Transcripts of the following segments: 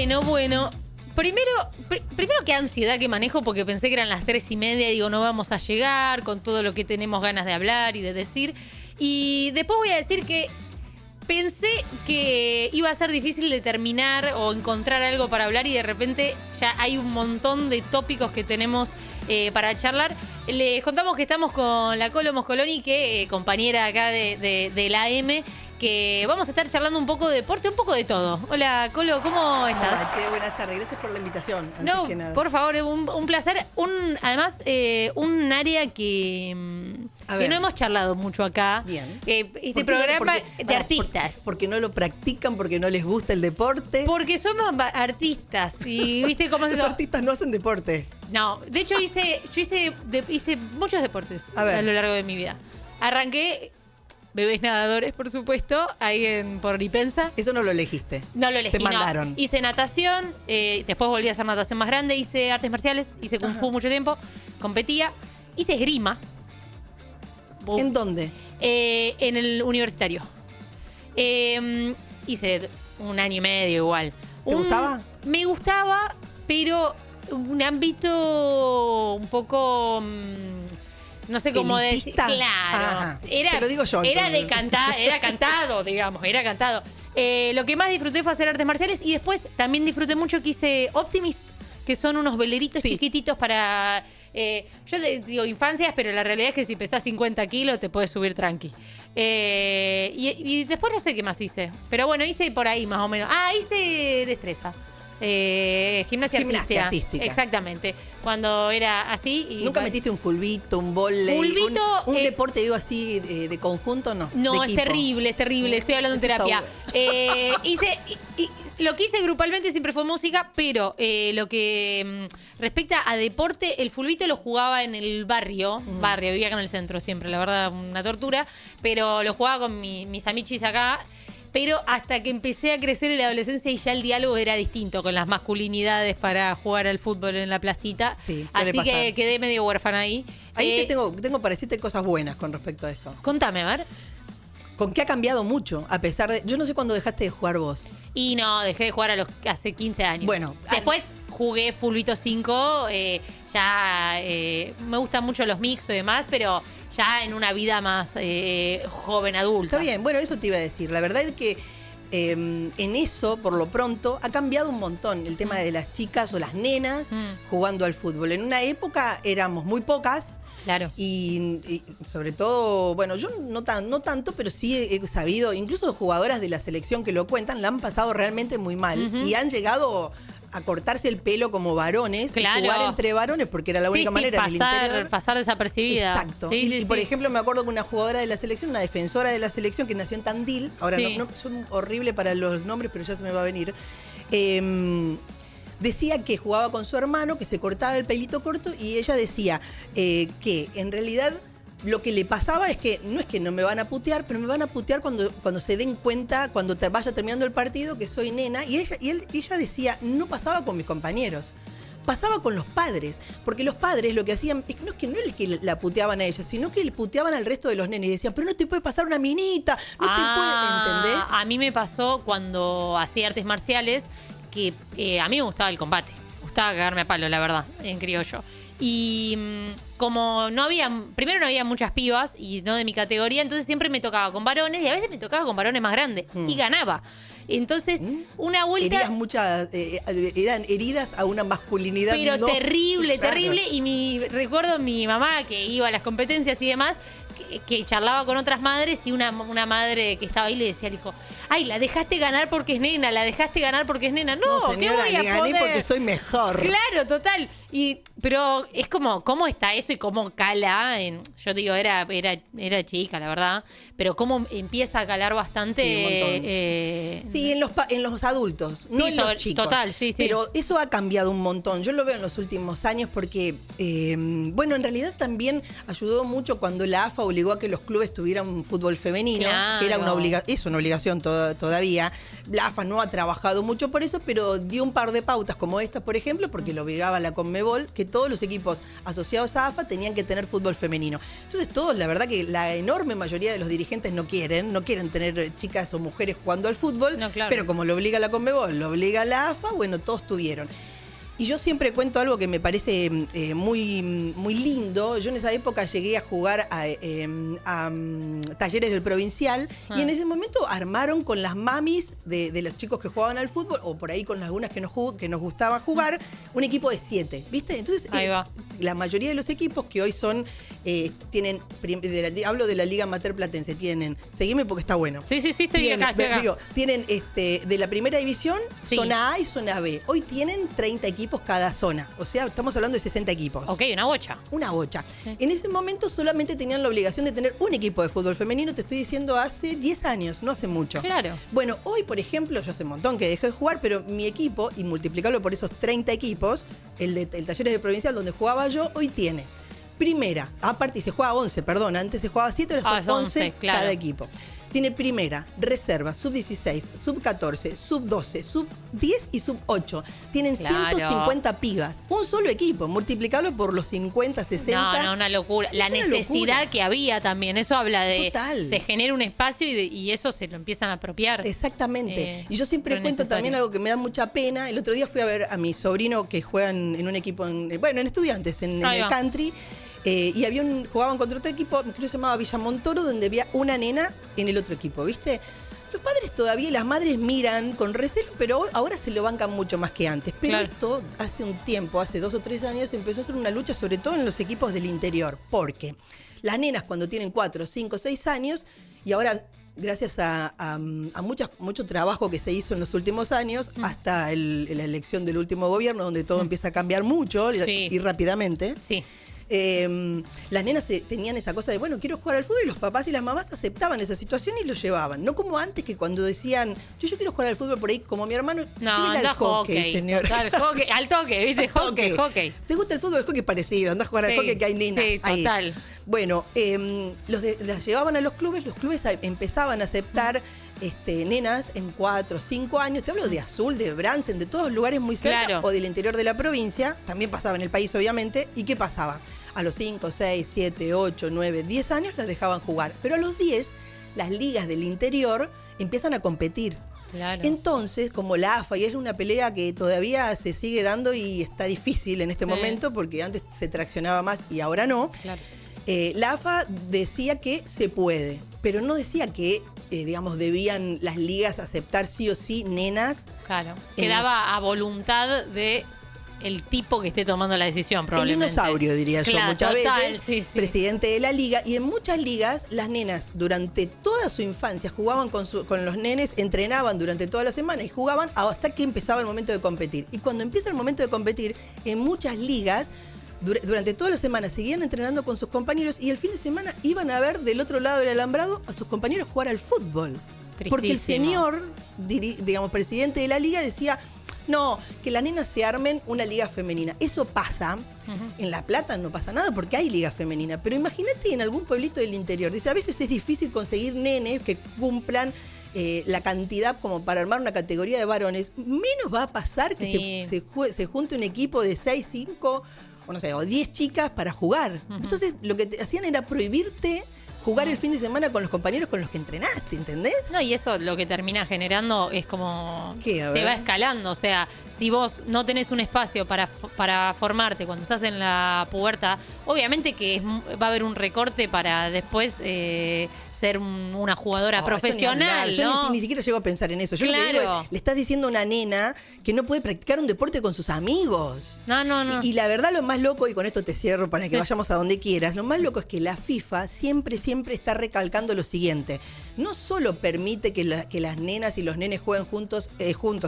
Bueno. Primero qué ansiedad que manejo porque pensé que eran las 3:30 y digo, no vamos a llegar con todo lo que tenemos ganas de hablar y de decir. Y después voy a decir que pensé que iba a ser difícil determinar o encontrar algo para hablar y de repente ya hay un montón de tópicos que tenemos para charlar. Les contamos que estamos con la Colo Moscoloni, que compañera acá de la AM, que vamos a estar charlando un poco de deporte, un poco de todo. Hola, Colo, ¿cómo estás? Hola, che, buenas tardes. Gracias por la invitación. No, por favor, un placer. Además, un área que no hemos charlado mucho acá. Bien. Este programa de artistas. Porque no lo practican, porque no les gusta el deporte. Porque somos artistas. Y ¿viste cómo es eso? Los artistas no hacen deporte. No, de hecho yo hice muchos deportes a lo largo de mi vida. Arranqué bebés nadadores, por supuesto, ahí por Ripensa. Eso no lo elegiste. No lo elegí. Te mandaron. No. Hice natación, después volví a hacer natación más grande, hice artes marciales, hice kung fu mucho tiempo, competía, hice esgrima. ¿En dónde? En el universitario. Hice 1 año y medio igual. ¿Te gustaba? Me gustaba, pero un ámbito un poco... no sé cómo decir. Claro. Te lo digo yo. Era cantado, digamos, era cantado. Lo que más disfruté fue hacer artes marciales y después también disfruté mucho que hice Optimist, que son unos veleritos chiquititos para... yo digo infancias, pero la realidad es que si pesás 50 kilos te puedes subir tranqui. Y después no sé qué más hice. Pero bueno, hice por ahí más o menos. Hice destreza. Gimnasia artística. Exactamente. Cuando era así. ¿Nunca metiste un fulbito, un vóley? Un deporte, digo así, de conjunto, no? No, es terrible. Estoy hablando en terapia. Lo que hice grupalmente siempre fue música, pero lo que respecta a deporte, el fulbito lo jugaba en el barrio. Vivía acá en el centro siempre, la verdad, una tortura. Pero lo jugaba con mis amichis acá. Pero hasta que empecé a crecer en la adolescencia y ya el diálogo era distinto con las masculinidades para jugar al fútbol en la placita. Sí, así que quedé medio huérfana ahí. Ahí tengo para decirte cosas buenas con respecto a eso. Contame, a ver. Con que ha cambiado mucho, a pesar de... Yo no sé cuándo dejaste de jugar vos. Y no, dejé de jugar hace 15 años. Bueno. Después jugué Fulbito 5, me gustan mucho los mixtos y demás, pero ya en una vida más joven, adulta. Está bien, bueno, eso te iba a decir. La verdad es que en eso, por lo pronto, ha cambiado un montón el tema de las chicas o las nenas jugando al fútbol. En una época éramos muy pocas. Claro. Y sobre todo, bueno, yo no tanto, pero sí he sabido, incluso jugadoras de la selección que lo cuentan, la han pasado realmente muy mal. Y han llegado a cortarse el pelo como varones, claro, y jugar entre varones porque era la única manera en el interior. Pasar desapercibida. Exacto. Y por ejemplo, me acuerdo que una jugadora de la selección, una defensora de la selección que nació en Tandil, ahora no soy horrible para los nombres, pero ya se me va a venir, decía que jugaba con su hermano, que se cortaba el pelito corto, y ella decía que en realidad lo que le pasaba es que no me van a putear, pero me van a putear cuando se den cuenta, cuando vaya terminando el partido, que soy nena. Y ella decía, no pasaba con mis compañeros, pasaba con los padres, porque los padres lo que hacían no es que la puteaban a ella, sino que le puteaban al resto de los nenes y decían, pero no te puede pasar una minita, no te puede, ¿entendés? A mí me pasó cuando hacía artes marciales que a mí me gustaba el combate, me gustaba cagarme a palo, la verdad, en criollo. Y como primero no había muchas pibas y no de mi categoría, entonces siempre me tocaba con varones y a veces me tocaba con varones más grandes y ganaba. Entonces, una vuelta... Eran heridas a una masculinidad. Pero terrible. Y recuerdo mi mamá que iba a las competencias y demás, que charlaba con otras madres y una madre que estaba ahí le decía al hijo, ay, la dejaste ganar porque es nena, No, señora, ¿qué voy a gané poder? porque soy mejor. Claro, total. Pero es como, ¿cómo está eso y cómo cala? Yo digo, era chica, la verdad, pero cómo empieza a calar bastante. Sí, en los adultos, no en los chicos. Total, sí. Pero eso ha cambiado un montón. Yo lo veo en los últimos años porque, bueno, en realidad también ayudó mucho cuando la AFA obligó a que los clubes tuvieran un fútbol femenino, que era una obligación todavía. La AFA no ha trabajado mucho por eso, pero dio un par de pautas como esta, por ejemplo, porque lo obligaba la Conmebol, que todos los equipos asociados a AFA tenían que tener fútbol femenino. Entonces todos, la verdad que la enorme mayoría de los dirigentes no quieren tener chicas o mujeres jugando al fútbol, No, claro. pero como lo obliga la Conmebol, lo obliga la AFA, bueno, todos tuvieron. Y yo siempre cuento algo que me parece muy, muy lindo. Yo en esa época llegué a jugar a talleres del Provincial y en ese momento armaron con las mamis de los chicos que jugaban al fútbol, o por ahí con algunas que nos gustaba jugar, un equipo de 7, ¿viste? Entonces, Ahí va. la mayoría de los equipos que hoy son, tienen, hablo de la Liga Amateur Platense, seguime porque está bueno. Sí, estoy acá. Digo, tienen de la primera división, Sí. zona A y zona B. Hoy tienen 30 equipos cada zona. O sea, estamos hablando de 60 equipos. Ok, una bocha. Una bocha. Sí. En ese momento solamente tenían la obligación de tener un equipo de fútbol femenino, te estoy diciendo hace 10 años, no hace mucho. Claro. Bueno, hoy, por ejemplo, yo hace un montón que dejé de jugar, pero mi equipo, y multiplicarlo por esos 30 equipos, el Talleres de Provincial donde jugaba yo, hoy tiene primera, aparte, y se juega 11, perdón, antes se jugaba 7, ahora son 11 claro. cada equipo. Tiene primera, reserva, sub-16, sub-14, sub-12, sub-10 y sub-8. Tienen Claro. 150 pibas. Un solo equipo. Multiplicarlo por los 50, 60. No, una locura. Es La una necesidad locura. que había también. Eso habla de... Total. Se genera un espacio y eso se lo empiezan a apropiar. Exactamente. Y yo siempre pero cuento necesario. también algo que me da mucha pena. El otro día fui a ver a mi sobrino que juega en un equipo, en Estudiantes, en Ahí el va. country. Y jugaban contra otro equipo, creo que se llamaba Villa Montoro, donde había una nena en el otro equipo, ¿viste? Los padres todavía y las madres miran con recelo, pero ahora se lo bancan mucho más que antes. Pero Claro. esto, hace un tiempo, hace 2 o 3 años, empezó a ser una lucha, sobre todo en los equipos del interior. Porque las nenas cuando tienen 4, 5, 6 años, y ahora gracias a mucho trabajo que se hizo en los últimos años, hasta la elección del último gobierno, donde todo empieza a cambiar mucho Sí. y rápidamente. Sí. Las nenas tenían esa cosa de, bueno, quiero jugar al fútbol, y los papás y las mamás aceptaban esa situación y lo llevaban. No como antes, que cuando decían, yo quiero jugar al fútbol por ahí, como mi hermano, No, llévela anda al hockey, señor. Total, hockey, al toque, ¿viste? Hockey. ¿Te gusta el fútbol? El hockey parecido, andás a jugar al Sí, hockey que hay nenas sí, ahí. total. Bueno, las llevaban a los clubes empezaban a aceptar nenas en 4 o 5 años. Te hablo de Azul, de Bransen, de todos lugares muy cerca, Claro. o del interior de la provincia. También pasaba en el país, obviamente. ¿Y qué pasaba? A los 5, 6, 7, 8, 9, 10 años las dejaban jugar. Pero a los 10, las ligas del interior empiezan a competir. Claro. Entonces, como la AFA, y es una pelea que todavía se sigue dando y está difícil en este Sí. momento, porque antes se traccionaba más y ahora no. Claro. La AFA decía que se puede, pero no decía que, debían las ligas aceptar sí o sí nenas. Claro. En Quedaba a voluntad de el tipo que esté tomando la decisión, El probablemente. dinosaurio, diría yo, Claro, muchas total, veces, sí. presidente de la liga. Y en muchas ligas, las nenas durante toda su infancia jugaban con los nenes, entrenaban durante toda la semana y jugaban hasta que empezaba el momento de competir. Y cuando empieza el momento de competir, en muchas ligas, durante toda la semana seguían entrenando con sus compañeros y el fin de semana iban a ver del otro lado del alambrado a sus compañeros jugar al fútbol. Porque el Tristísimo. señor, presidente de la liga decía, no, que las nenas se armen una liga femenina. Eso pasa. En La Plata no pasa nada porque hay liga femenina. Pero imagínate en algún pueblito del interior. Dice, a veces es difícil conseguir nenes que cumplan la cantidad como para armar una categoría de varones. Menos va a pasar que Sí. se junte un equipo de 6, 5 o no sé, o 10 chicas para jugar. Entonces lo que te hacían era prohibirte jugar el fin de semana con los compañeros con los que entrenaste, ¿entendés? No, y eso lo que termina generando es como ¿Qué? A se ver. va escalando. O sea, si vos no tenés un espacio para formarte cuando estás en la pubertad, obviamente que va a haber un recorte para después ser una jugadora Oh, profesional, eso ni hablar. ¿no? Yo ni siquiera llego a pensar en eso. Yo lo que Claro. digo es, le estás diciendo a una nena que no puede practicar un deporte con sus amigos. No. Y la verdad, lo más loco, y con esto te cierro para que vayamos a donde quieras, lo más loco es que la FIFA siempre está recalcando lo siguiente. No solo permite que las nenas y los nenes jueguen juntos,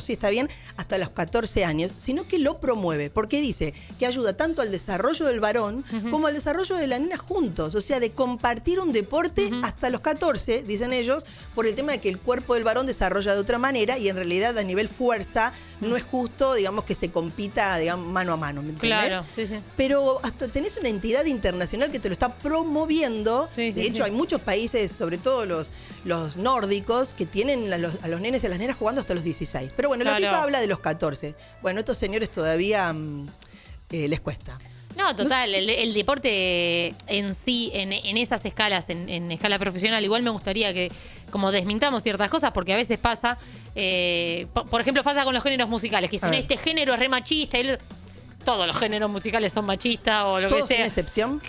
sí está bien, hasta los 14 años, sino que lo promueve. Porque dice que ayuda tanto al desarrollo del varón como al desarrollo de la nena juntos. O sea, de compartir un deporte hasta los 14, dicen ellos, por el tema de que el cuerpo del varón desarrolla de otra manera y en realidad a nivel fuerza no es justo, digamos, que se compita, digamos, mano a mano, ¿me entendés? Claro, sí. Pero hasta tenés una entidad internacional que te lo está promoviendo. Sí, de sí, hecho, sí. hay muchos países, sobre todo los nórdicos, que tienen a los nenes y a las nenas jugando hasta los 16. Pero bueno, la Claro. FIFA habla de los 14. Bueno, estos señores todavía les cuesta. No, total, el deporte en sí, en esas escalas, en escala profesional, igual me gustaría que como desmintamos ciertas cosas, porque a veces pasa, por ejemplo, pasa con los géneros musicales, que dicen, este género es re machista, todos los géneros musicales son machistas o lo que sea. ¿Todos sin excepción?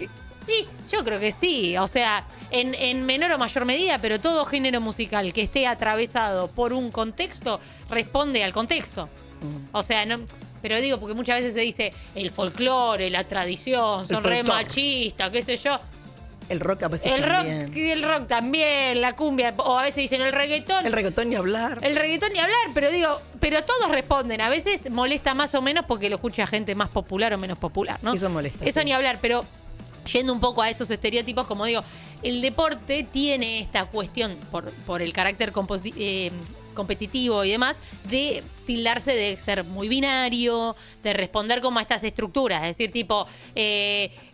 Sí, yo creo que sí, o sea, en menor o mayor medida, pero todo género musical que esté atravesado por un contexto responde al contexto. O sea, no... Pero digo, porque muchas veces se dice el folclore, la tradición, son re machistas, qué sé yo. El rock a veces también. El rock también, la cumbia, o a veces dicen el reggaetón. El reggaetón ni hablar. El reggaetón ni hablar, pero digo, pero todos responden. A veces molesta más o menos porque lo escucha gente más popular o menos popular, ¿no? Eso molesta. Eso sí. Ni hablar, pero yendo un poco a esos estereotipos, como digo, el deporte tiene esta cuestión, por el carácter competitivo y demás, de tildarse de ser muy binario, de responder como a estas estructuras, es decir, tipo,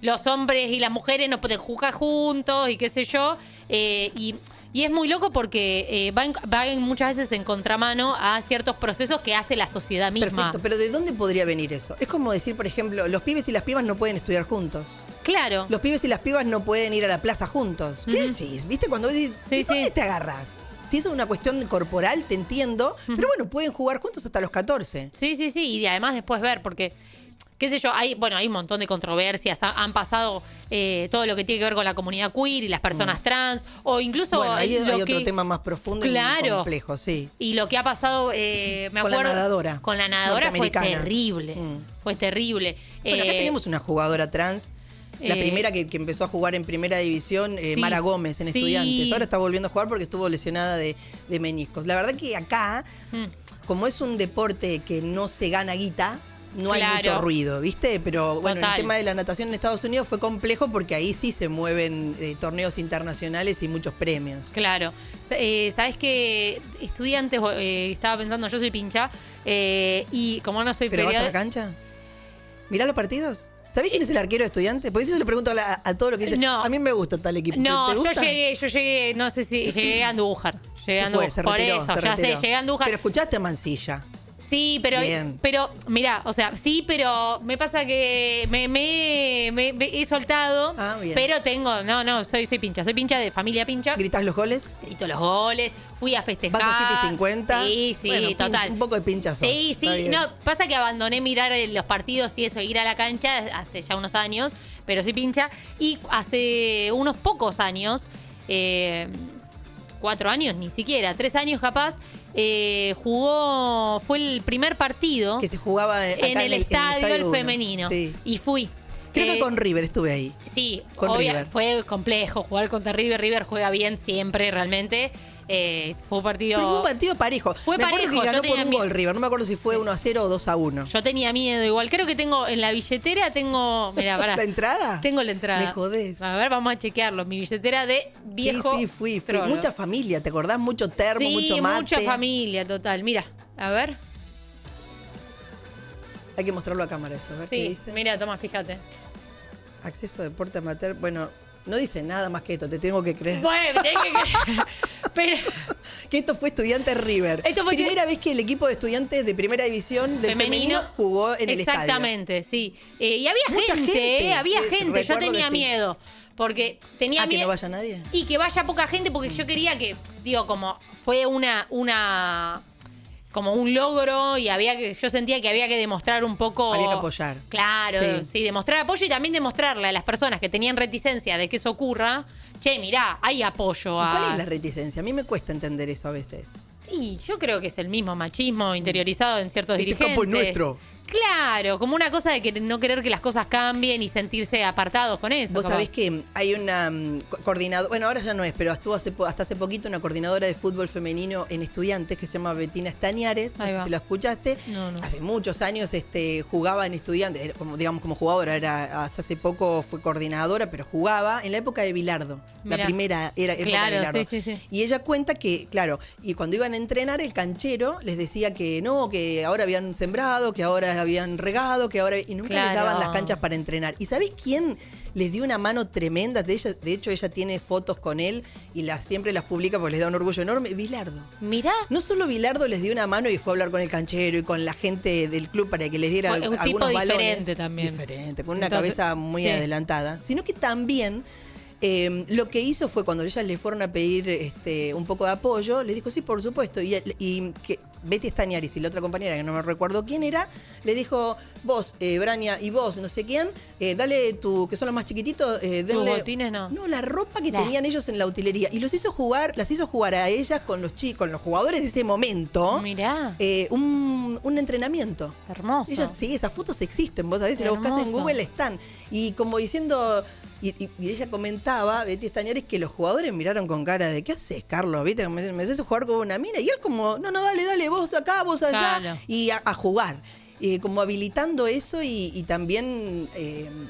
los hombres y las mujeres no pueden jugar juntos y qué sé yo, y es muy loco porque va muchas veces en contramano a ciertos procesos que hace la sociedad misma. Perfecto, pero ¿de dónde podría venir eso? Es como decir, por ejemplo, los pibes y las pibas no pueden estudiar juntos. Claro. Los pibes y las pibas no pueden ir a la plaza juntos. ¿Qué decís? ¿Viste? Cuando vos decís, ¿de dónde te agarras? Si eso es una cuestión corporal, te entiendo, pero bueno, pueden jugar juntos hasta los 14. Sí, y además después ver, porque, qué sé yo, hay un montón de controversias, han pasado todo lo que tiene que ver con la comunidad queer y las personas trans, o incluso... Bueno, ahí hay otro tema más profundo y muy complejo, sí. Y lo que ha pasado, me acuerdo... Con la nadadora. Con la nadadora fue terrible, fue terrible. Bueno, acá tenemos una jugadora trans. La primera que empezó a jugar en primera división, Mara Gómez, en Estudiantes. Ahora está volviendo a jugar porque estuvo lesionada de meniscos. La verdad que acá, como es un deporte que no se gana guita, no hay mucho ruido, ¿viste? Pero bueno, el tema de la natación en Estados Unidos fue complejo porque ahí sí se mueven torneos internacionales y muchos premios. Claro. ¿Sabés qué? Estudiantes, estaba pensando, yo soy pincha, y como no soy ¿Pero vas a la cancha? ¿Mirá los partidos? ¿Sabés quién es el arquero de Estudiantes? Porque eso se lo pregunto a todos los que dicen, a mí me gusta tal equipo. No, ¿Te gusta? yo llegué, no sé si, llegué a Andújar. Llegué a Andújar, se por retiró, eso, ya sé, llegué a Andújar. Pero escuchaste a Mancilla. Sí, pero mirá, o sea, sí, pero me pasa que me he soltado, pero soy pincha de familia pincha. ¿Gritás los goles? Grito los goles, fui a festejar. ¿Vas a City 50? Sí, bueno, total. Un poco de pincha sos. Sí, no, pasa que abandoné mirar los partidos y eso, ir a la cancha hace ya unos años, pero soy pincha. Y hace unos pocos años, 4 años ni siquiera, 3 años capaz, fue el primer partido que se jugaba en el estadio el femenino. Sí. Y fui. Creo que con River estuve ahí. Sí, con River. Fue complejo jugar contra River. River juega bien siempre, realmente. Fue un partido... Pero fue un partido parejo. Me acuerdo que ganó por un gol River. No me acuerdo si fue 1-0 o 2-1. Yo tenía miedo igual. Creo que tengo en la billetera, Mirá, pará. ¿La entrada? Tengo la entrada. Me jodés. A ver, vamos a chequearlo. Mi billetera de viejo... Sí, fui. Mucha familia, ¿te acordás? Mucho termo, mucho mate. Sí, mucha familia, total. Mira, a ver. Hay que mostrarlo a cámara eso, a ver qué dice. Mira, toma, fíjate. Acceso a deporte amateur. Bueno, no dice nada más que esto, te tengo que creer. Bueno, tengo que creer. Pero... que esto fue Estudiantes River. Primera vez que el equipo de Estudiantes de primera división del femenino jugó en el estadio. Exactamente, sí. Y había gente. Había gente. Yo tenía miedo. Porque tenía miedo. ¿Que no vaya nadie? Y que vaya poca gente, porque yo quería que, como fue como un logro y yo sentía que había que demostrar un poco... Había que apoyar. Claro, sí, demostrar apoyo y también demostrarle a las personas que tenían reticencia de que eso ocurra, che, mirá, hay apoyo. ¿Y cuál es la reticencia? A mí me cuesta entender eso a veces. Y yo creo que es el mismo machismo interiorizado en ciertos dirigentes. Este campo es nuestro. Claro, como una cosa de que no querer que las cosas cambien y sentirse apartados con eso. Vos sabés que hay una coordinadora, bueno, ahora ya no es, pero estuvo hasta hace poquito una coordinadora de fútbol femenino en Estudiantes que se llama Betina Estañares, no sé si la escuchaste. No. Hace muchos años jugaba en Estudiantes, como jugadora, hasta hace poco fue coordinadora, pero jugaba en la época de Bilardo. Mirá. La primera era época de Bilardo. Sí. Y ella cuenta que, claro, y cuando iban a entrenar, el canchero les decía que no, que ahora habían sembrado, que ahora habían regado, que ahora y nunca les daban las canchas para entrenar. ¿Y sabés quién les dio una mano tremenda? De hecho, ella tiene fotos con él y siempre las publica porque les da un orgullo enorme. Bilardo. Mirá. No solo Bilardo les dio una mano y fue a hablar con el canchero y con la gente del club para que les diera un algunos tipo balones. Diferente también. Diferente, con una cabeza muy adelantada. Sino que también lo que hizo fue cuando ellas le fueron a pedir un poco de apoyo, le dijo, sí, por supuesto. Y que Betty Stañaris y la otra compañera, que no me recuerdo quién era, le dijo, vos, Brania, y vos, no sé quién, dale que son los más chiquititos, denle... ¿Tus botines no? No, la ropa que tenían ellos en la utilería. Y las hizo jugar a ellas con los jugadores de ese momento. Mirá. Un entrenamiento. Hermoso. Sí, esas fotos existen, vos sabés, si las buscás en Google están. Y como diciendo... Y ella comentaba, Betty Stañaris, que los jugadores miraron con cara de ¿qué haces, Carlos? ¿Viste? Me haces jugar con una mina. Y él como, no, dale, vos acá, vos allá. Claro. Y a jugar. Como habilitando eso y también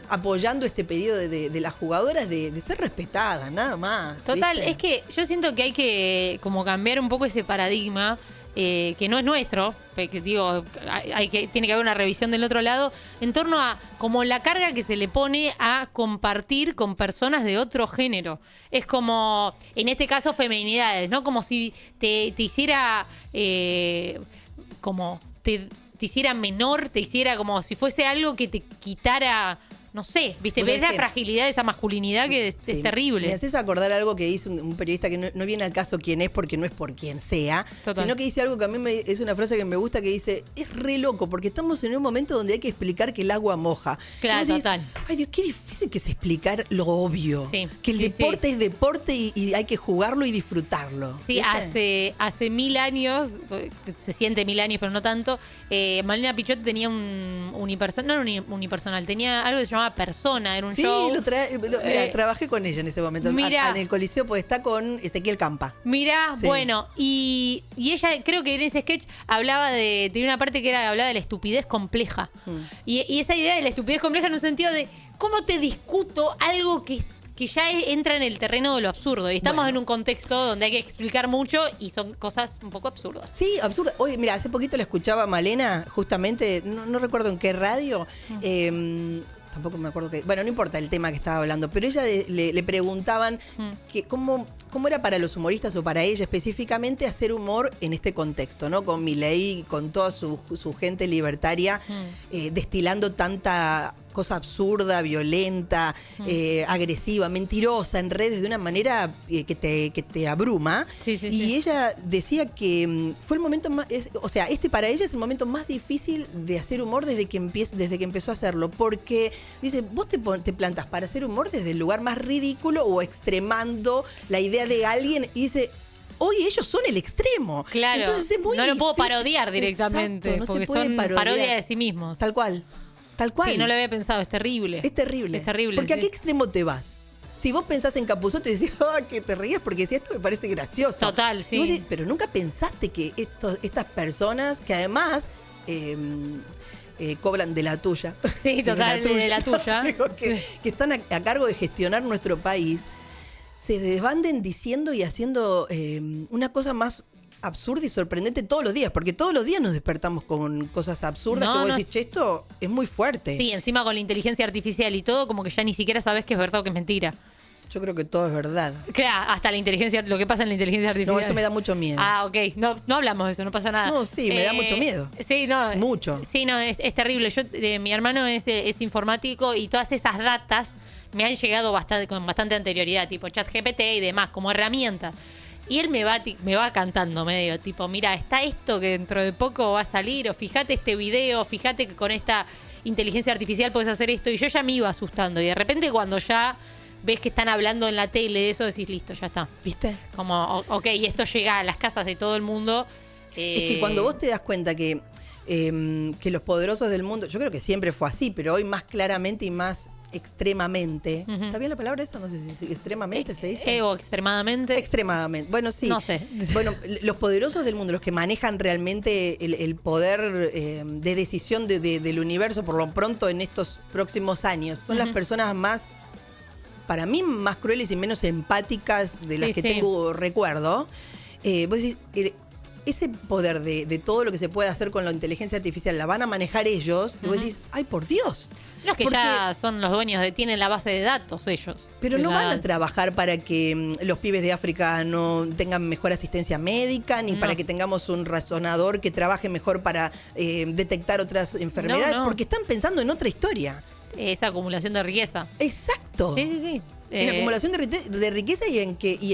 apoyando este pedido de las jugadoras de ser respetadas, nada más. Total, ¿viste? es que yo siento que hay que como cambiar un poco ese paradigma. Que no es nuestro, que digo, tiene que haber una revisión del otro lado, en torno a como la carga que se le pone a compartir con personas de otro género. Es como, en este caso, feminidades, ¿no? Como si te hiciera, como te hiciera menor, te hiciera como si fuese algo que te quitara... No sé, ¿viste? Ves la fragilidad de esa masculinidad que es terrible. Me haces acordar algo que dice un periodista que no viene al caso quién es, porque no es por quien sea, sino que dice algo que a mí es una frase que me gusta, que dice, es re loco, porque estamos en un momento donde hay que explicar que el agua moja. Claro, decís, total. Ay, Dios, qué difícil que es explicar lo obvio. Sí, que el deporte es deporte y hay que jugarlo y disfrutarlo. Sí, hace 1000 años, se siente 1000 años, pero no tanto, Malena Pichot tenía un unipersonal, no era un unipersonal, tenía algo que se llamaba Persona, era un show. Mira, trabajé con ella en ese momento. En el Coliseo, pues está con Ezequiel Campa. Mirá, bueno, y ella creo que en ese sketch tenía una parte que hablaba de la estupidez compleja. Y esa idea de la estupidez compleja en un sentido de cómo te discuto algo que ya entra en el terreno de lo absurdo. Y estamos en un contexto donde hay que explicar mucho y son cosas un poco absurdas. Sí, absurdas. Oye, mira, hace poquito la escuchaba a Malena, justamente, no recuerdo en qué radio, tampoco me acuerdo bueno, no importa el tema que estaba hablando, pero ella le preguntaban que cómo era para los humoristas o para ella específicamente hacer humor en este contexto, ¿no? Con Milei, con toda su gente libertaria, destilando tanta cosa absurda, violenta, agresiva, mentirosa en redes de una manera que te abruma. Y ella decía que fue el momento más, para ella es el momento más difícil de hacer humor desde que empezó a hacerlo, porque dice, vos te plantas para hacer humor desde el lugar más ridículo o extremando la idea de alguien y dice, hoy ellos son el extremo. Claro. Entonces es muy no difícil. Lo puedo parodiar directamente. Exacto, no porque se puede son parodiar. parodia de sí mismos. Tal cual. Sí, no lo había pensado, es terrible. Es terrible. Porque ¿a qué extremo te vas? Si vos pensás en Capusotto y decís, que te ríes porque si esto me parece gracioso. Total, sí. Y vos decís, pero nunca pensaste que estas personas, que además cobran de la tuya. Sí, total, de la tuya. Digo, que están a cargo de gestionar nuestro país, se desbanden diciendo y haciendo una cosa más absurda y sorprendente todos los días, porque todos los días nos despertamos con cosas absurdas que vos decís, che, esto es muy fuerte. Sí, encima con la inteligencia artificial y todo, como que ya ni siquiera sabés qué es verdad o qué es mentira. Yo creo que todo es verdad. Claro, hasta la inteligencia, lo que pasa en la inteligencia artificial. No, eso me da mucho miedo. Ah, ok. No hablamos de eso, no pasa nada. No, sí, me da mucho miedo. Sí, no. Mucho. Sí, no, es terrible. Mi hermano es informático y todas esas datas me han llegado con bastante anterioridad, tipo ChatGPT y demás, como herramienta. Y él me va cantando medio, tipo, mira, está esto que dentro de poco va a salir, o fíjate este video, fíjate que con esta inteligencia artificial puedes hacer esto. Y yo ya me iba asustando. Y de repente cuando ya ves que están hablando en la tele de eso, decís, listo, ya está. ¿Viste? Como, ok, y esto llega a las casas de todo el mundo. Es que cuando vos te das cuenta que los poderosos del mundo, yo creo que siempre fue así, pero hoy más claramente y más extremadamente. ¿Está bien la palabra esa? No sé si extremadamente se dice. O extremadamente. Extremadamente. Bueno, sí. No sé. Bueno, los poderosos del mundo, los que manejan realmente el poder de decisión del universo, por lo pronto en estos próximos años, son las personas más, para mí, más crueles y menos empáticas de las que tengo recuerdo. Vos decís, ese poder de todo lo que se puede hacer con la inteligencia artificial la van a manejar ellos, y vos decís, ¡ay, por Dios! No, es que ya son los dueños tienen la base de datos ellos. Pero no van a trabajar para que los pibes de África no tengan mejor asistencia médica, ni para que tengamos un razonador que trabaje mejor para detectar otras enfermedades, porque están pensando en otra historia. Esa acumulación de riqueza. Exacto. Sí. En acumulación de riqueza y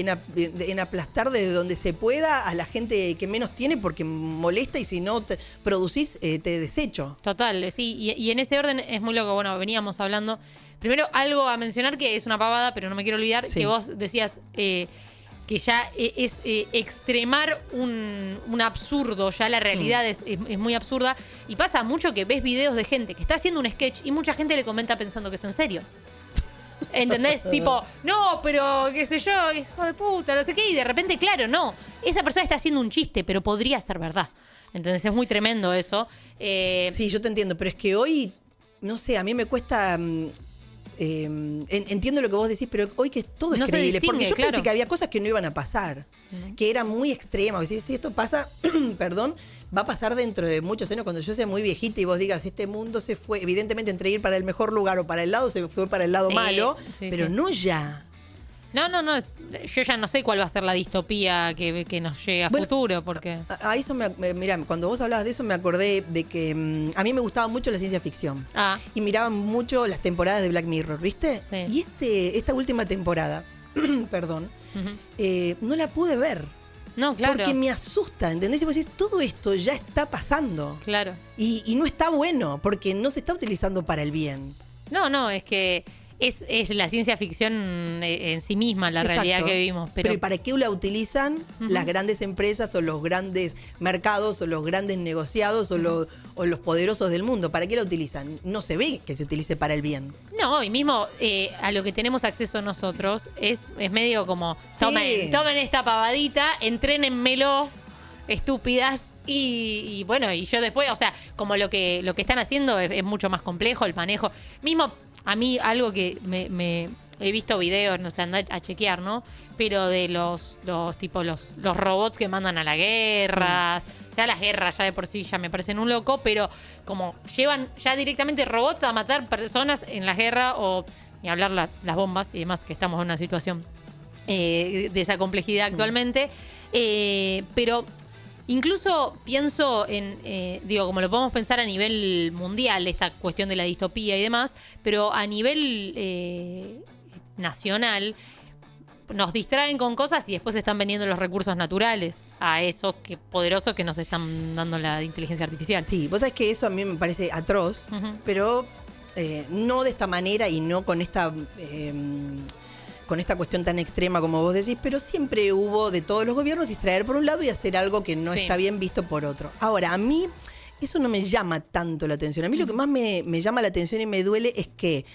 en aplastar desde donde se pueda a la gente que menos tiene porque molesta, y si no te producís, te desecho. Total, sí. Y en ese orden es muy loco. Bueno, veníamos hablando. Primero, algo a mencionar que es una pavada, pero no me quiero olvidar, que vos decías que ya es extremar un absurdo, ya la realidad es muy absurda. Y pasa mucho que ves videos de gente que está haciendo un sketch y mucha gente le comenta pensando que es en serio. ¿Entendés? Tipo, no, pero qué sé yo, hijo de puta, no sé qué. Y de repente, claro, no. Esa persona está haciendo un chiste, pero podría ser verdad. ¿Entendés? Es muy tremendo eso. Sí, yo te entiendo, pero es que hoy, no sé, a mí me cuesta... entiendo lo que vos decís, pero hoy que todo es creíble. Porque yo pensé que había cosas que no iban a pasar, que eran muy extremas. Si esto pasa, perdón, va a pasar dentro de muchos años, cuando yo sea muy viejita y vos digas, este mundo se fue, evidentemente entre ir para el mejor lugar o para el lado, se fue para el lado malo, pero no ya. No, yo ya no sé cuál va a ser la distopía que nos llegue a futuro, porque... A eso mirá, cuando vos hablabas de eso me acordé de que a mí me gustaba mucho la ciencia ficción. Y miraba mucho las temporadas de Black Mirror, ¿viste? Sí. Y esta última temporada, perdón, no la pude ver. No, claro. Porque me asusta, ¿entendés? Y vos decís, todo esto ya está pasando. Claro. Y no está bueno, porque no se está utilizando para el bien. No, es que... Es la ciencia ficción en sí misma, la realidad que vivimos. Pero ¿y para qué la utilizan las grandes empresas o los grandes mercados o los grandes negociados o los poderosos del mundo? ¿Para qué la utilizan? No se ve que se utilice para el bien. No, y mismo a lo que tenemos acceso nosotros es medio como, tomen esta pavadita, entrénenmelo, estúpidas, y bueno, y yo después, o sea, como lo que están haciendo es mucho más complejo, el manejo. Mismo, a mí algo que me he visto videos, no sé, andar a chequear, ¿no? Pero de los robots que mandan a la guerra. O sea, las guerras ya de por sí ya me parecen un loco, pero como llevan ya directamente robots a matar personas en la guerra, o ni hablar las bombas y demás, que estamos en una situación de esa complejidad actualmente. Pero incluso pienso en, como lo podemos pensar a nivel mundial, esta cuestión de la distopía y demás, pero a nivel nacional nos distraen con cosas y después están vendiendo los recursos naturales a esos poderosos que nos están dando la inteligencia artificial. Sí, vos sabés que eso a mí me parece atroz, pero no de esta manera y no con esta... con esta cuestión tan extrema como vos decís, pero siempre hubo de todos los gobiernos distraer por un lado y hacer algo que no está bien visto por otro. Ahora, a mí eso no me llama tanto la atención. A mí lo que más me llama la atención y me duele es que,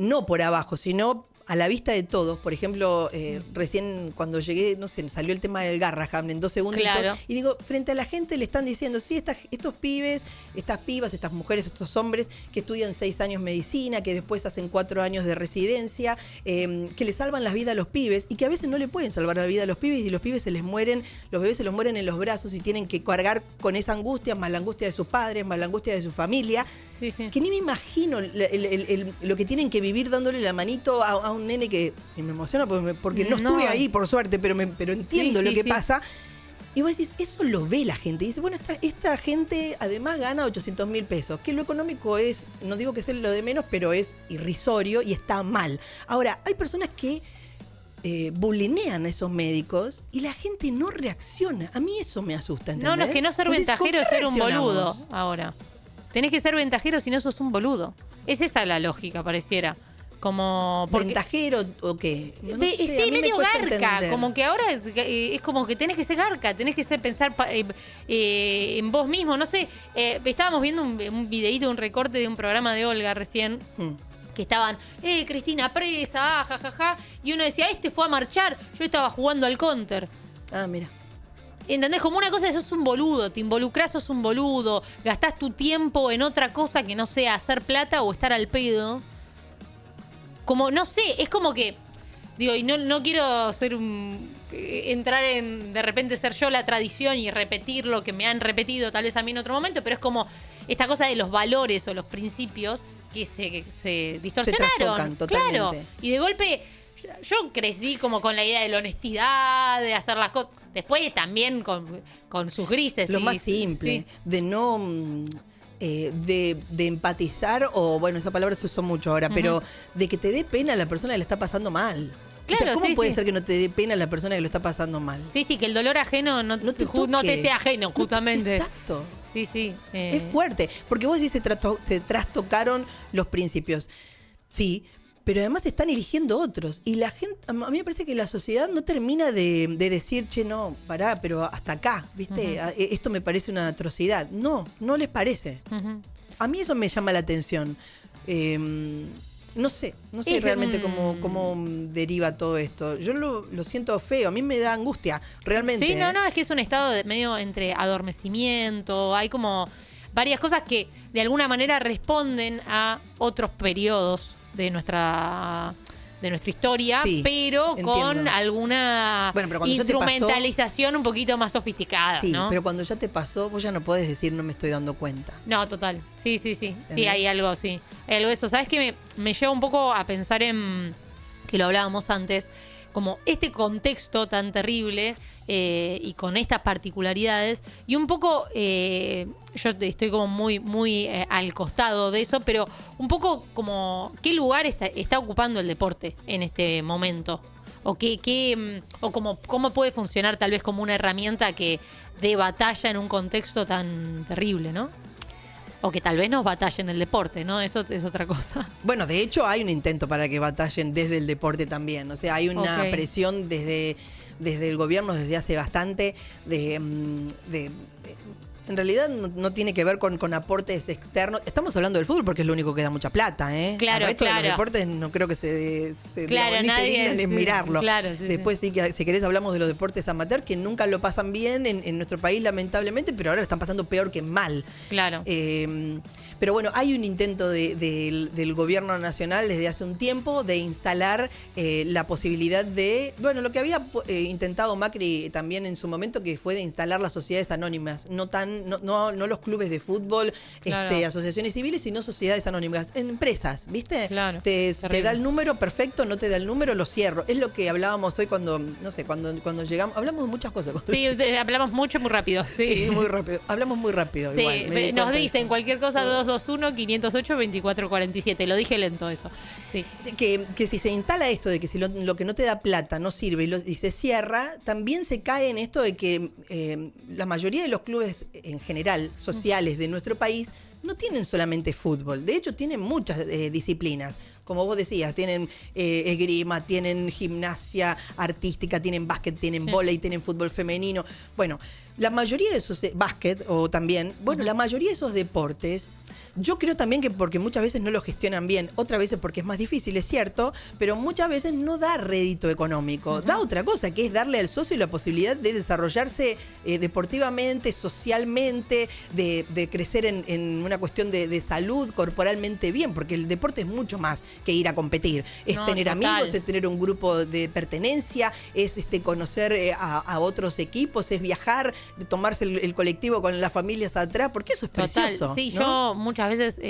no por abajo, sino a la vista de todos. Por ejemplo, recién cuando llegué, no sé, salió el tema del Garraham en 2 segunditos. Claro. Y digo, frente a la gente le están diciendo, sí, estos pibes, estas pibas, estas mujeres, estos hombres que estudian 6 años medicina, que después hacen 4 años de residencia, que le salvan las vidas a los pibes y que a veces no le pueden salvar la vida a los pibes y los pibes se les mueren, los bebés se los mueren en los brazos y tienen que cargar con esa angustia, más la angustia de sus padres, más la angustia de su familia. Sí. Que ni me imagino lo que tienen que vivir dándole la manito a un nene que me emociona porque no estuve ahí, por suerte, pero entiendo lo que pasa. Y vos decís, eso lo ve la gente. Y dice, bueno, esta gente además gana 800.000 pesos, que lo económico es, no digo que sea lo de menos, pero es irrisorio y está mal. Ahora, hay personas que bulinean a esos médicos y la gente no reacciona. A mí eso me asusta, ¿entendés? No, es que no ser ventajero es ser un boludo ahora. Tenés que ser ventajero, si no sos un boludo. Es esa la lógica, pareciera. Como ¿ventajero o qué? No sé, sí, medio garca. Como que ahora es como que tenés que ser garca, tenés que pensar en vos mismo. No sé, estábamos viendo un videíto, un recorte de un programa de Olga recién. Que estaban, Cristina presa, jajaja. Y uno decía, fue a marchar. Yo estaba jugando al counter. Ah, mira. ¿Entendés? Como una cosa es sos un boludo, te involucrás, sos un boludo, gastás tu tiempo en otra cosa que no sea hacer plata o estar al pedo. Como, no sé, es como que, digo, y no quiero ser entrar en, de repente, ser yo la tradición y repetir lo que me han repetido tal vez a mí en otro momento, pero es como esta cosa de los valores o los principios que se distorsionaron. Se trastocan totalmente. Claro, y de golpe yo crecí como con la idea de la honestidad, de hacer las cosas, después también con sus grises. Lo más simple, de no... de empatizar, o bueno, esa palabra se usó mucho ahora, pero de que te dé pena a la persona que le está pasando mal. Claro, o sea, ¿cómo puede sí. ser que no te dé pena a la persona que lo está pasando mal? Sí, que el dolor ajeno no te sea ajeno, justamente. Exacto. Sí. Es fuerte, porque vos decís se trastocaron los principios. Sí, pero además están eligiendo otros. Y la gente, a mí me parece que la sociedad no termina de decir, che, no, pará, pero hasta acá, ¿viste? Esto me parece una atrocidad. No les parece. A mí eso me llama la atención. No sé realmente cómo deriva todo esto. Yo lo siento feo, a mí me da angustia, realmente. Sí, no, es que es un estado medio entre adormecimiento, hay como varias cosas que de alguna manera responden a otros periodos de nuestra historia, Sí, pero entiendo. con alguna Pero cuando ya te instrumentalización un poquito más sofisticada, Sí, ¿no? pero cuando ya te pasó, vos ya no podés decir no me estoy dando cuenta. No, total. Sí. Sí, ¿Entendés? hay algo, sí. Hay algo de eso. ¿Sabes qué? Me lleva un poco a pensar en, que lo hablábamos antes, como este contexto tan terrible y con estas particularidades, y un poco, yo estoy como muy al costado de eso, pero un poco como qué lugar está ocupando el deporte en este momento, o o cómo puede funcionar tal vez como una herramienta que dé batalla en un contexto tan terrible, ¿no? O que tal vez nos batallen el deporte, ¿no? Eso es otra cosa. Bueno, de hecho hay un intento para que batallen desde el deporte también. O sea, hay una presión desde el gobierno desde hace bastante en realidad no tiene que ver con aportes externos. Estamos hablando del fútbol porque es lo único que da mucha plata, ¿eh? Claro, el resto de los deportes no creo que se dignen en mirarlo. Claro, Después sí que si querés hablamos de los deportes amateur que nunca lo pasan bien en nuestro país lamentablemente, pero ahora lo están pasando peor que mal. Claro. Pero bueno, hay un intento del gobierno nacional desde hace un tiempo de instalar la posibilidad de, bueno, lo que había intentado Macri también en su momento, que fue de instalar las sociedades anónimas, no los clubes de fútbol, Claro. Asociaciones civiles, sino sociedades anónimas, empresas, ¿viste? Claro, Te terrible. da el número, perfecto, no te da el número, lo cierro. Es lo que hablábamos hoy cuando llegamos, hablamos de muchas cosas. Sí, hablamos mucho, muy rápido. Sí, muy rápido. Hablamos muy rápido. Sí, Igual, me di nos cuenta de dicen eso. cualquier cosa 221-508-2447. Lo dije lento eso. Sí. Que si se instala esto de que si lo que no te da plata no sirve y se cierra, también se cae en esto de que la mayoría de los clubes en general, sociales de nuestro país, no tienen solamente fútbol. De hecho, tienen muchas disciplinas. Como vos decías, tienen esgrima, tienen gimnasia artística, tienen básquet, tienen vóley, tienen fútbol femenino. Bueno, la mayoría de esos, básquet o también, bueno, la mayoría de esos deportes, yo creo también que porque muchas veces no lo gestionan bien, otras veces porque es más difícil, es cierto, pero muchas veces no da rédito económico. Da otra cosa, que es darle al socio la posibilidad de desarrollarse deportivamente, socialmente, de crecer en una cuestión de salud corporalmente bien, porque el deporte es mucho más que ir a competir. Es tener total. amigos, es tener un grupo de pertenencia, es conocer a otros equipos, es viajar, de tomarse el colectivo con las familias atrás, porque eso es precioso. Total. Sí, ¿no? yo muchas veces,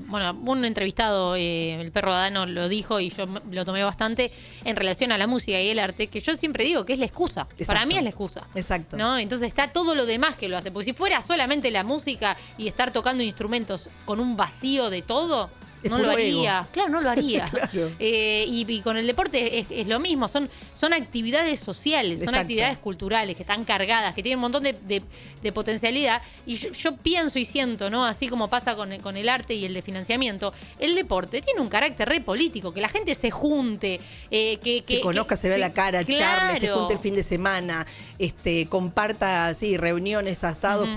bueno, un entrevistado, el perro Adano, lo dijo y yo lo tomé bastante en relación a la música y el arte, que yo siempre digo que es la excusa. Exacto. Para mí es la excusa. Exacto. ¿No? Entonces está todo lo demás que lo hace. Porque si fuera solamente la música y estar tocando instrumentos con un vacío de todo, Es no lo puro haría. ego. Claro, no lo haría. Claro. Y con el deporte es lo mismo. Son actividades sociales, son Exacto. actividades culturales que están cargadas, que tienen un montón de potencialidad. Y yo pienso y siento, ¿no? Así como pasa con el arte y el de financiamiento, el deporte tiene un carácter re político, que la gente se junte, se conozca, se vea la cara, charle, se junte el fin de semana, comparta así reuniones, asados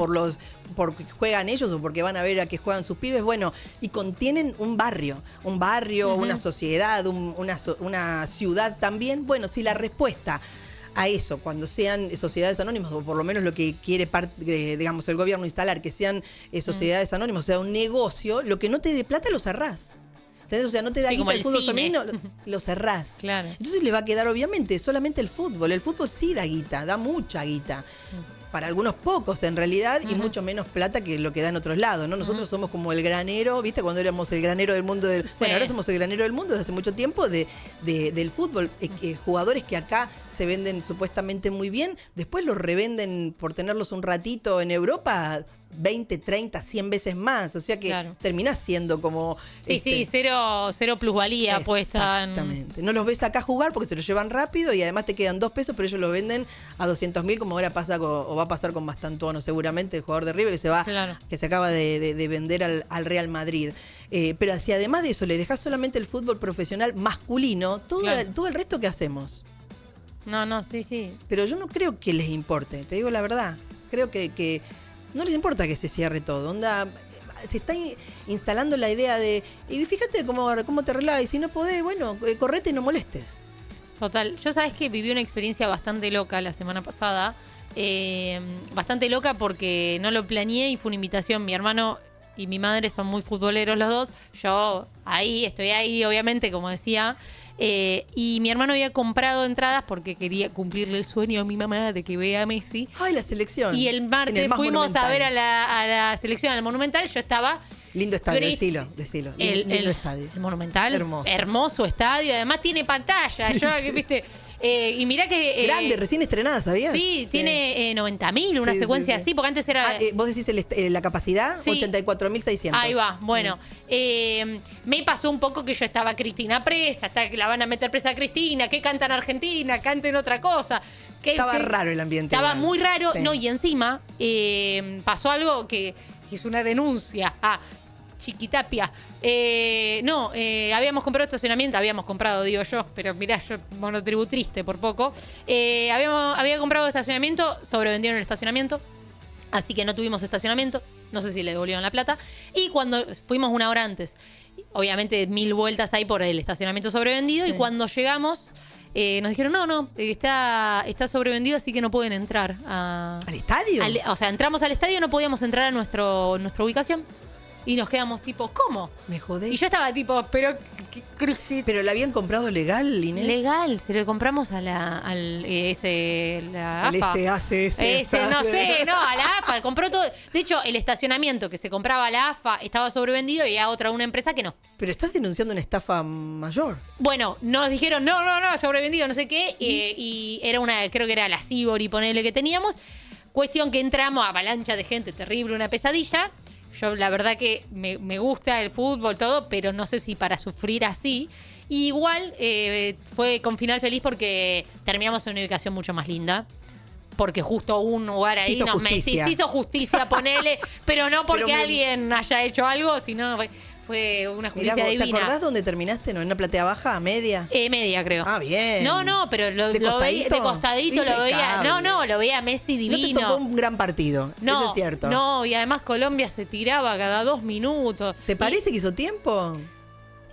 porque juegan ellos o porque van a ver a que juegan sus pibes, bueno, y contienen un barrio, una sociedad, una ciudad también. Bueno, si la respuesta a eso, cuando sean sociedades anónimas, o por lo menos lo que quiere digamos el gobierno instalar, que sean sociedades anónimas, o sea, un negocio, lo que no te dé plata lo cerrás. ¿Entendés? O sea, no te da Sí, como guita el el fútbol cine. femenino, lo cerrás. Claro. Entonces le va a quedar, obviamente, solamente el fútbol. El fútbol sí da guita, da mucha guita. Para algunos pocos, en realidad, y mucho menos plata que lo que da en otros lados, ¿no? Nosotros somos como el granero, ¿viste? Cuando éramos el granero del mundo del... Sí. Bueno, ahora somos el granero del mundo desde hace mucho tiempo del fútbol. Jugadores que acá se venden supuestamente muy bien, después los revenden por tenerlos un ratito en Europa 20, 30, 100 veces más. O sea que Claro. terminás siendo como... Sí, cero plusvalía puesta. Exactamente. No los ves acá jugar porque se los llevan rápido y además te quedan 2 pesos, pero ellos lo venden a 200.000, como ahora pasa o va a pasar con Mastantuono seguramente, el jugador de River Claro. que se acaba de vender al Real Madrid. Pero si además de eso le dejás solamente el fútbol profesional masculino, todo el resto que hacemos. No, sí. Pero yo no creo que les importe, te digo la verdad. Creo que no les importa que se cierre todo. Onda, se está instalando la idea de, y fíjate cómo te arreglás, y si no podés, bueno, correte y no molestes. Total. Yo sabes que viví una experiencia bastante loca la semana pasada. Bastante loca porque no lo planeé y fue una invitación. Mi hermano y mi madre son muy futboleros los dos. Yo estoy ahí, obviamente, como decía. Y mi hermano había comprado entradas porque quería cumplirle el sueño a mi mamá de que vea a Messi. Ay, la selección. Y el martes fuimos a ver a la selección, al Monumental. Yo estaba... Lindo estadio, decilo. Lindo estadio. El Monumental. Hermoso. Hermoso estadio. Además tiene pantalla. Sí, Sí. ¿Viste? Y mirá que... Grande, recién estrenada, ¿sabías? Sí, tiene 90.000, una secuencia así, porque antes era... vos decís la capacidad, Sí. 84.600. Ahí va, bueno. Me pasó un poco que yo estaba Cristina presa, hasta que la van a meter presa a Cristina, que cantan Argentina, canten otra cosa. Estaba raro el ambiente. Estaba igual. muy raro, Sí. no, y encima pasó algo que es una denuncia a Chiquitapia. Habíamos comprado estacionamiento, digo yo, pero mirá, yo monotribu triste por poco. Había comprado estacionamiento, sobrevendieron el estacionamiento, así que no tuvimos estacionamiento, no sé si le devolvieron la plata. Y cuando fuimos una hora antes, obviamente 1000 vueltas ahí por el estacionamiento sobrevendido, Sí. y cuando llegamos... nos dijeron, está sobrevendido, así que no pueden entrar. ¿Al estadio? O sea, entramos al estadio, no podíamos entrar a nuestra ubicación. Y nos quedamos tipo, ¿cómo? Me jodés. Y yo estaba tipo, pero... Cristi, ¿Pero la habían comprado legal, Inés? legal, se lo compramos a la AFA. Al SACS. A la AFA. Compró todo. De hecho, el estacionamiento que se compraba a la AFA estaba sobrevendido y a una empresa que no. Pero estás denunciando una estafa mayor. Bueno, nos dijeron, no, sobrevendido, no sé qué. Y era creo que era la Sibori, ponele, que teníamos. Cuestión que entramos, avalancha de gente, terrible, una pesadilla. Yo la verdad que me gusta el fútbol, todo, pero no sé si para sufrir así. Y igual fue con final feliz porque terminamos en una ubicación mucho más linda. Porque justo un lugar ahí Se hizo justicia, ponele, pero no porque Pero alguien haya hecho algo, sino fue una justicia Mirá, divina. ¿te acordás dónde terminaste? ¿No? ¿En una platea baja? ¿Media? Media, creo. Ah, bien. No, pero ¿De costadito? de costadito lo veía. Impecable. Lo veía Messi divino. No te tocó un gran partido, eso es cierto. No, y además Colombia se tiraba cada 2 minutos. ¿Te parece que hizo tiempo?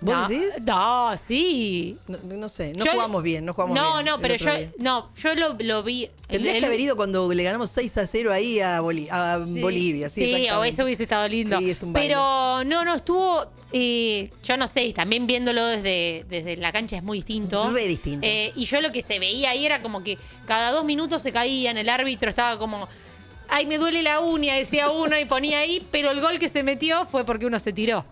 ¿Vos decís? No, sí. No sé, no jugamos bien. No, el pero otro día. yo lo vi. Tendrías que haber ido cuando le ganamos 6-0 ahí a Bolivia. Sí, o exactamente. eso hubiese estado lindo. Sí, es un baile. Pero no, estuvo... yo no sé, también viéndolo desde la cancha es muy distinto. Re distinto. Y yo lo que se veía ahí era como que cada 2 minutos se caían, el árbitro estaba como... Ay, me duele la uña, decía uno y ponía ahí, pero el gol que se metió fue porque uno se tiró.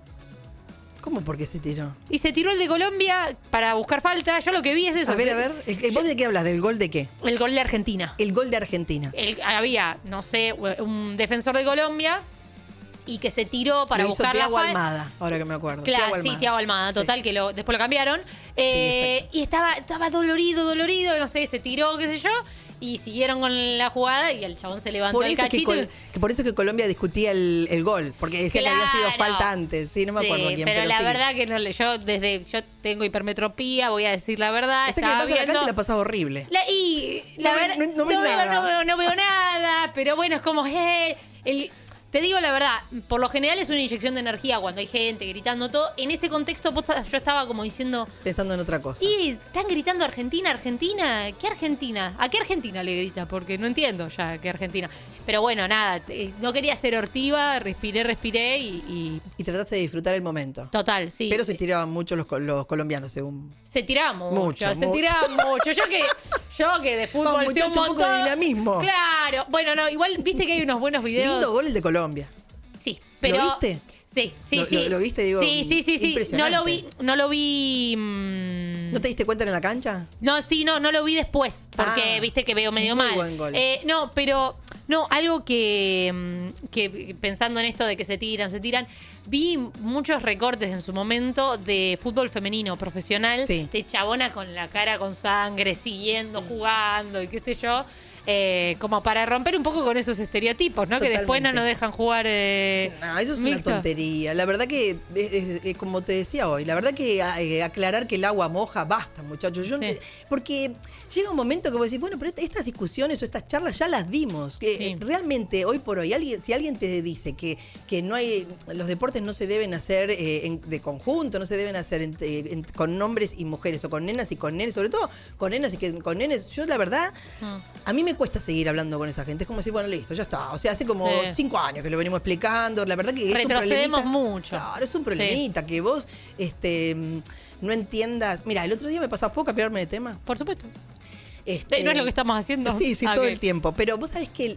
¿Cómo por qué se tiró? Y se tiró el de Colombia para buscar falta. Yo lo que vi es eso. A ver. ¿Vos de qué hablas? ¿Del gol de qué? El gol de Argentina. El gol de Argentina. Había, no sé, un defensor de Colombia y que se tiró para Lo hizo buscar la Thiago falta. Almada, ahora que me acuerdo. Claro, sí, Thiago Almada, total, Sí. que después lo cambiaron. exacto. Y estaba dolorido, no sé, se tiró, qué sé yo. Y siguieron con la jugada y el chabón se levantó Por el eso, cachito. por eso es que Colombia discutía el gol, porque decía que había sido Claro. falta antes. Sí, no me acuerdo quién. Pero la sí. verdad que yo tengo hipermetropía, voy a decir la verdad. O sea que estaba vas a la cancha viendo- y la pasás horrible. La No verdad, ves- no ves nada. no veo nada, pero bueno, es como, te digo la verdad, por lo general es una inyección de energía cuando hay gente gritando todo. En ese contexto yo estaba como diciendo, Pensando en otra cosa. y están gritando Argentina, ¿qué Argentina? ¿A qué Argentina le grita? Porque no entiendo ya qué Argentina. Pero bueno, nada, no quería ser hortiva, respiré y Y trataste de disfrutar el momento. total, sí. Pero se tiraban mucho los colombianos, según. Se tiraban mucho, se Mucho. tiraban mucho. Yo que de fútbol Vamos, sé un muchacho, un poco de montón. dinamismo. Claro, bueno, no, igual viste que hay unos buenos videos. Lindo gol el de Colombia. Sí, pero. ¿Lo viste? Sí, sí, ¿Lo- sí. lo viste? Digo, sí. impresionante. No lo vi. ¿No te diste cuenta en la cancha? No, sí, no lo vi después, porque Ah, viste que veo medio muy mal. buen gol. No, pero no, algo que pensando en esto de que se tiran, vi muchos recortes en su momento de fútbol femenino profesional, Sí. de chabona con la cara con sangre, siguiendo, jugando y qué sé yo. Como para romper un poco con esos estereotipos, ¿no? Que después no Totalmente. nos dejan jugar. No, eso es mixto. una tontería. La verdad que, como te decía hoy, la verdad que aclarar que el agua moja, basta, muchachos. Sí. Porque llega un momento que vos decís, bueno, pero estas discusiones o estas charlas ya las dimos. Que Sí. realmente, hoy por hoy, si alguien te dice que no hay, los deportes no se deben hacer de conjunto, no se deben hacer con hombres y mujeres, o con nenas y con nenes, sobre todo con nenas y con nenes, yo la verdad, a mí me cuesta seguir hablando con esa gente. Es como decir, bueno, listo, ya está. O sea, hace como Sí. 5 años que lo venimos explicando. La verdad que es un Retrocedemos problemita. mucho. Claro, es un problemita que vos no entiendas. Mira, el otro día me pasaba, ¿puedo cambiarme de tema? Por supuesto. Este, ¿No es lo que estamos haciendo? Sí, sí, Ah, todo ok. el tiempo. Pero vos sabés que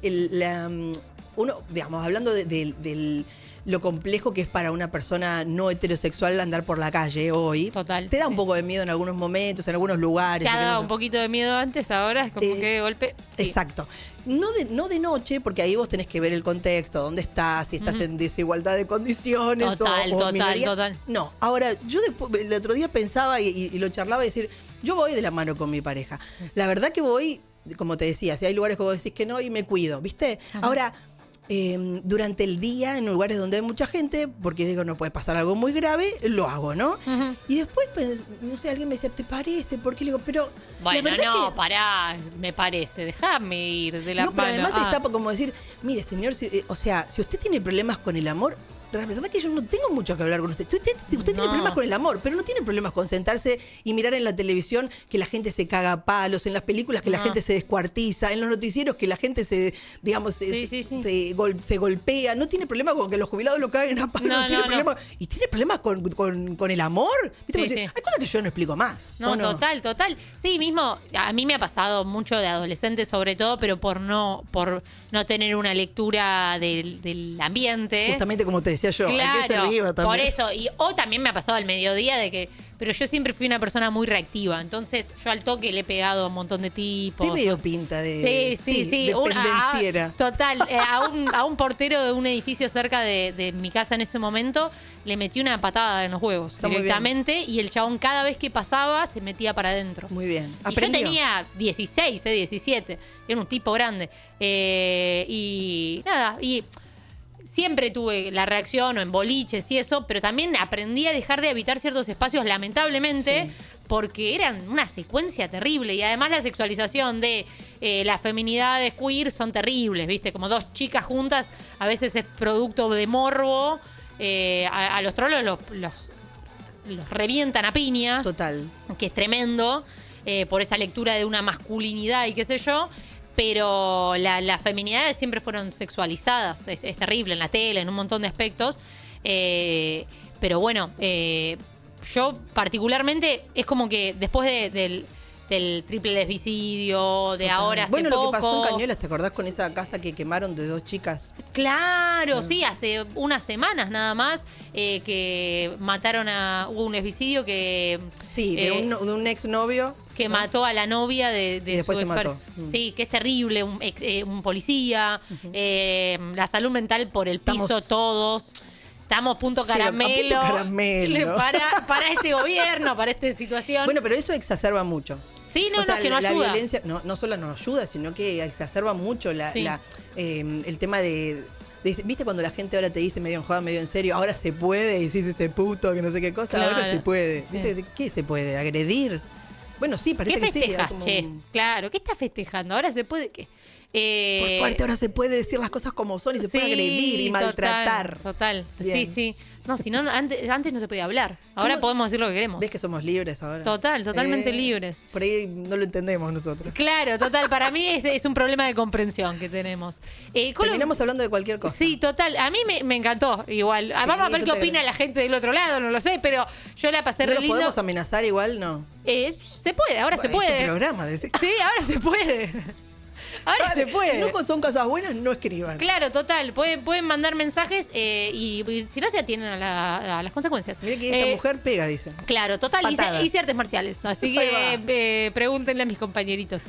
uno, digamos, hablando de lo complejo que es para una persona no heterosexual andar por la calle hoy. Total, Te da un sí. poco de miedo en algunos momentos, en algunos lugares. Se ha y qué sé dado yo. un poquito de miedo antes, ahora es como Eh, que de golpe. Sí. Exacto. No de noche, porque ahí vos tenés que ver el contexto, dónde estás, si estás en desigualdad de condiciones Total, o total, minoría. total. No, ahora, yo después, el otro día pensaba y lo charlaba y decir, yo voy de la mano con mi pareja. La verdad que voy, como te decía, si hay lugares que vos decís que no y me cuido, ¿viste? Ahora, durante el día, en lugares donde hay mucha gente, porque digo, no puede pasar algo muy grave, lo hago, ¿no? Ujú. Y después, no sé, alguien me decía, ¿te parece? Porque le digo, pero la Bueno, verdad no, que pará, me parece. Déjame ir de la no, pero mano. además Ah. está como decir, mire, señor, o sea, si usted tiene problemas con el amor, la verdad que yo no tengo mucho que hablar con usted. Usted No. tiene problemas con el amor, pero no tiene problemas con sentarse y mirar en la televisión que la gente se caga a palos, en las películas que la No. gente se descuartiza, en los noticieros que la gente digamos, Sí. se golpea. No tiene problema con que los jubilados lo caguen a palos. No, tiene no. problema, y tiene problemas con el amor. ¿Viste? Sí, Como decir, sí. hay cosas que yo no explico más. No, ¿o no? total. Sí, mismo, a mí me ha pasado mucho de adolescente sobre todo, pero por no tener una lectura del ambiente. Justamente como te decía yo, hay que ser Claro, viva también. por eso. O también me ha pasado al mediodía de que... Pero yo siempre fui una persona muy reactiva. Entonces, yo al toque le he pegado a un montón de tipos. Te veo pinta de. Sí. Dependenciera. Total. A un portero de un edificio cerca de mi casa en ese momento le metí una patada en los huevos Está muy directamente y el chabón cada vez que pasaba se metía para adentro. Muy bien. Y yo Aprendió. tenía 16, 17. Era un tipo grande. Y nada, y siempre tuve la reacción o en boliches y eso, pero también aprendí a dejar de habitar ciertos espacios, lamentablemente, Sí. porque eran una secuencia terrible. Y además la sexualización de las feminidades queer son terribles, ¿viste? Como dos chicas juntas, a veces es producto de morbo. A los trolos los revientan a piñas, Total. que es tremendo, por esa lectura de una masculinidad y qué sé yo. Pero las feminidades siempre fueron sexualizadas. Es terrible en la tele, en un montón de aspectos. Pero bueno, yo particularmente es como que después del triple lesbicidio, de Total. ahora hace Bueno, poco... lo que pasó en Cañuelas, ¿te acordás con esa casa que quemaron de 2 chicas? Claro, sí, hace unas semanas nada más que mataron hubo un lesbicidio que... Sí, de un exnovio. que mató a la novia de Y después su se mató. Sí, que es terrible, un policía, la salud mental por el piso Estamos- todos. Estamos punto Sí, a caramelo. punto caramelo. Para este gobierno, para esta situación. Bueno, pero eso exacerba mucho. sí, no, O sea, no, que no la ayuda. violencia no solo no ayuda, sino que exacerba mucho Sí. el tema de... ¿Viste cuando la gente ahora te dice medio en joda, medio en serio, ahora se puede, y decís ese puto, que no sé qué cosa, Claro, ahora se puede? sí. ¿Viste? ¿Qué se puede? ¿Agredir? Bueno, sí, ¿Qué parece que sí. festejas, como che? un- Claro, ¿qué estás festejando? Ahora se puede... ¿qué? Por suerte ahora se puede decir las cosas como son y se puede agredir y maltratar. Total. Bien. Sí. No, si no, antes no se podía hablar. Ahora podemos decir lo que queremos. ¿Ves que somos libres ahora? Totalmente libres. Por ahí no lo entendemos nosotros. Claro, total. Para mí es un problema de comprensión que tenemos. Terminamos hablando de cualquier cosa. Sí, total. A mí me encantó igual. Sí, Vamos a ver qué opina la gente del otro lado, no lo sé, pero yo la pasé ¿No re lo lindo. podemos amenazar igual? No. Se puede, ahora se puede. Este programa, decís. Sí, ahora se puede. Ahora se puede. Si no son cosas buenas, no escriban. Claro, total. Pueden mandar mensajes y si no se atienen a las consecuencias. Mira que esta mujer pega, dicen. Claro, total. Hice artes marciales. Así que pregúntenle a mis compañeritos.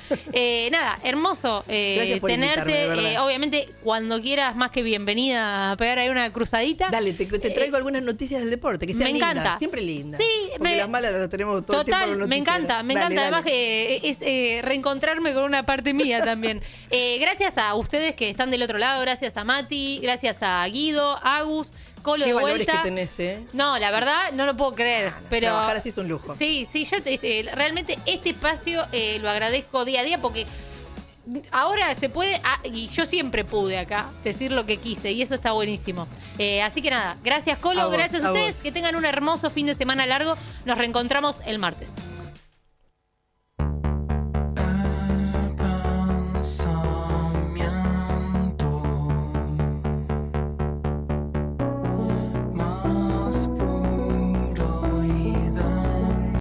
Nada, hermoso Gracias por tenerte. invitarme, Obviamente, cuando quieras, más que bienvenida a pegar ahí una cruzadita. Dale, te traigo algunas noticias del deporte, que sean me lindas. encanta. Siempre lindas. Sí, porque las malas las tenemos todo el tiempo en los me noticieros. encanta. Dale. Además, es reencontrarme con una parte mía también. Gracias a ustedes que están del otro lado, gracias a Mati, gracias a Guido, Agus, Colo Qué de valores vuelta. que tenés, ¿eh? No, la verdad no lo puedo creer. Pero trabajar así es un lujo. Sí, yo realmente este espacio lo agradezco día a día porque ahora se puede, y yo siempre pude acá decir lo que quise y eso está buenísimo. Así que nada, gracias Colo, gracias a ustedes, que tengan un hermoso fin de semana largo. Nos reencontramos el martes.